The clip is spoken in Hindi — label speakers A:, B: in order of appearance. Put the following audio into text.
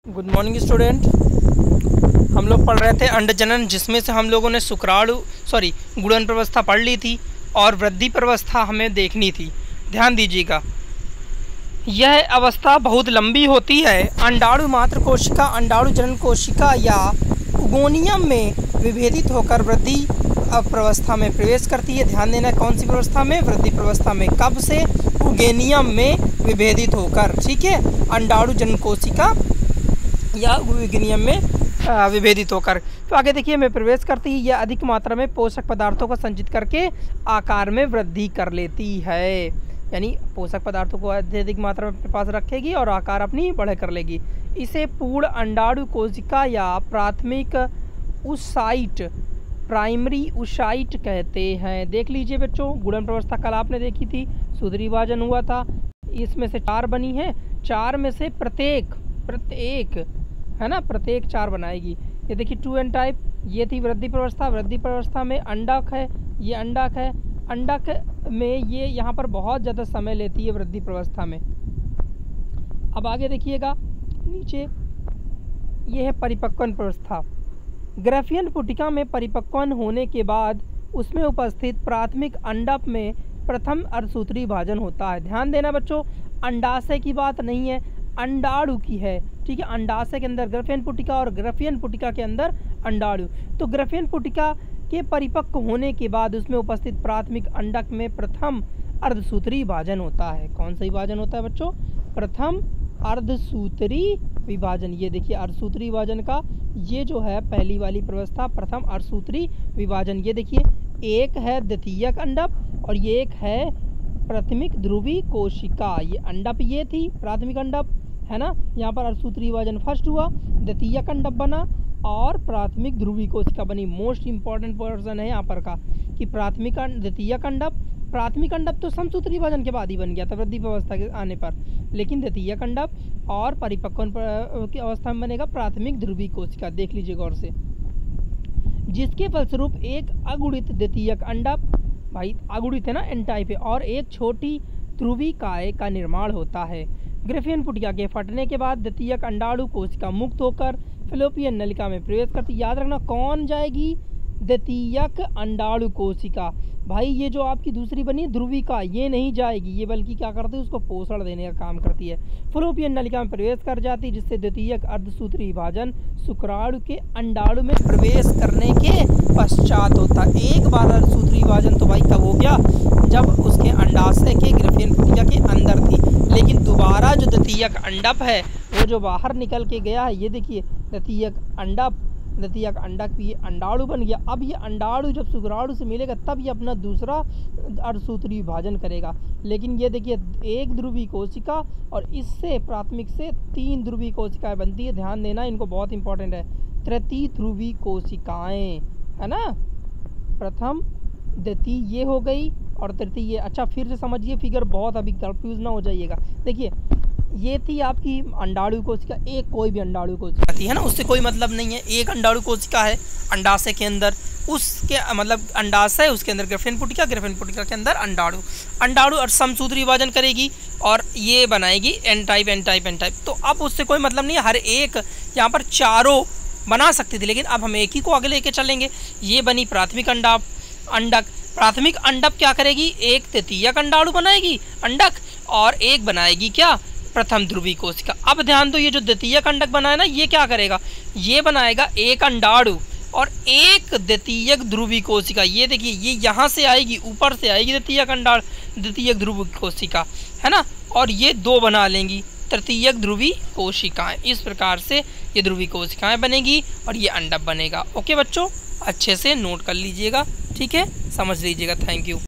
A: Good morning student. हम लोग पढ़ रहे थे अंडजनन, जिसमें से हम लोगों ने गुणन प्रवस्था पढ़ ली थी और वृद्धि प्रवस्था हमें देखनी थी। ध्यान दीजिएगा, यह अवस्था बहुत लंबी होती है। अंडाणु मात्र कोशिका अंडाणु जनन कोशिका या उगोनियम में विभेदित होकर वृद्धि प्रवस्था में प्रवेश करती है। ध्यान देना, कौन सी प्रवस्था में? वृद्धि प्रवस्था में। कब से? उगेनियम में विभेदित होकर। ठीक है, अंडाणु जनन कोशिका या उगेनियम में विभेदित होकर। तो आगे देखिए, में प्रवेश करती है। यह अधिक मात्रा में पोषक पदार्थों को संचित करके आकार में वृद्धि कर लेती है। यानी पोषक पदार्थों को अत्यधिक मात्रा में अपने पास रखेगी और आकार अपनी बढ़े कर लेगी। इसे पूर्ण अंडाणु कोशिका या प्राथमिक ऊसाइट प्राइमरी ऊसाइट कहते हैं। देख लीजिए बच्चों, गुणन प्रवस्था कल आपने देखी थी, सूत्री विभाजन हुआ था। इसमें से 4 बनी है, 4 में से प्रत्येक है ना, प्रत्येक 4 बनाएगी। ये देखिए 2n टाइप, ये थी वृद्धि प्रवस्था। वृद्धि प्रवस्था में अंडक है, ये अंडक है। अंडक में ये यहाँ पर बहुत ज़्यादा समय लेती है वृद्धि प्रवस्था में। अब आगे देखिएगा नीचे, ये है परिपक्वन प्रवस्था। ग्राफियन पुटिका में परिपक्वन होने के बाद उसमें उपस्थित प्राथमिक अंडक में प्रथम अर्धसूत्री विभाजन होता है। ध्यान देना बच्चों, अंडाशय की बात नहीं है, अंडाणु की है। ठीक है, अंडाशय के अंदर ग्राफियन पुटिका और ग्राफियन पुटिका के अंदर अंडाणु। तो ग्राफियन पुटिका के परिपक्व होने के बाद उसमें उपस्थित प्राथमिक अंडक में प्रथम अर्धसूत्री विभाजन होता है। कौन सा विभाजन होता है बच्चों? प्रथम अर्धसूत्री विभाजन। ये देखिए अर्धसूत्री विभाजन का ये जो है पहली वाली प्रवस्था, प्रथम अर्धसूत्री विभाजन। ये देखिए, एक है द्वितीयक अंडक और ये एक है प्राथमिक ध्रुवी कोशिका। ये अंडक ये थी प्राथमिक अंडक, है ना। यहाँ पर अर्धसूत्री विभाजन फर्स्ट हुआ, द्वितीयक अंडक बना और प्राथमिक ध्रुवी कोशिका बनी। मोस्ट इंपॉर्टेंट पर्सन है यहाँ पर का कि द्वितीयक अंडक, प्राथमिक अंडक तो समसूत्री विभाजन के बाद ही बन गया था वृद्धि अवस्था के आने पर, लेकिन द्वितीयक अंडक और परिपक्वन की अवस्था में बनेगा प्राथमिक ध्रुवी कोशिका। देख लीजिए गौर से, जिसके फलस्वरूप एक अगुणित द्वितीयक अंडक, भाई अगुणित है ना, एन टाइप है, और एक छोटी ध्रुवी काय का निर्माण होता है। ग्राफियन पुटिका के फटने के बाद द्वितीयक अंडाणु कोशिका मुक्त होकर फैलोपियन नलिका में प्रवेश करती। याद रखना, कौन जाएगी? द्वितीयक अंडाणु कोशिका। भाई ये जो आपकी दूसरी बनी ध्रुविका, ये नहीं जाएगी, ये बल्कि क्या करती है, उसको पोषण देने का काम करती है। फैलोपियन नलिका में प्रवेश कर जाती, जिससे द्वितीयक अर्धसूत्री विभाजन शुक्राणु के अंडाणु में प्रवेश करने के पश्चात होता है। एक बार अर्धसूत्री विभाजन तो भाई कब हो गया? जब उसके अंडाशय के ग्राफियन पुटिका के अंदर थी, लेकिन दोबारा जो द्वितीयक अंडक है वो जो बाहर निकल के गया है, ये देखिए द्वितीयक अंडक भी अंडाणु बन गया। अब ये अंडाणु जब शुक्राणु से मिलेगा तब ये अपना दूसरा अर्धसूत्री विभाजन करेगा। लेकिन ये देखिए एक ध्रुवी कोशिका और इससे प्राथमिक से 3 ध्रुवी कोशिकाएं बनती है। ध्यान देना, इनको बहुत इंपॉर्टेंट है। तृतीय ध्रुवी कोशिकाएं, है ना। प्रथम द्वितीय ये हो गई और तृतीय ये। अच्छा फिर से समझिए फिगर, बहुत अभी कंफ्यूज ना हो जाइएगा। देखिए ये थी आपकी अंडाणु कोशिका, एक कोई भी अंडाणु कोशिका थी, है ना, उससे कोई मतलब नहीं है। एक अंडाणु कोशिका है अंडाशय के अंदर, उसके मतलब अंडाशय, उसके अंदर ग्राफियन पुटिका, ग्राफियन पुटिका के अंदर अंडाणु और समसूत्री विभाजन करेगी और ये बनाएगी एन टाइप। तो अब उससे कोई मतलब नहीं है। हर एक यहाँ पर चारों बना सकती थी, लेकिन अब हम एक ही को आगे लेके चलेंगे। ये बनी प्राथमिक अंडक। प्राथमिक अंडक क्या करेगी? एक तृतीयक अंडाणु बनाएगी अंडक और एक बनाएगी क्या? प्रथम ध्रुवी कोशिका। अब ध्यान दो, ये जो द्वितीयक अंडक बनाया ना, ये क्या करेगा? ये बनाएगा एक अंडाणु और एक द्वितीयक ध्रुवी कोशिका। ये देखिए, ये यहाँ से आएगी, ऊपर से आएगी द्वितीयक ध्रुवी कोशिका, है ना, और ये 2 बना लेंगी तृतीयक ध्रुवी कोशिकाएं। इस प्रकार से ये ध्रुवी कोशिकाएं बनेगी और ये अंडक बनेगा। ओके बच्चों, अच्छे से नोट कर लीजिएगा, ठीक है, समझ लीजिएगा। Thank you.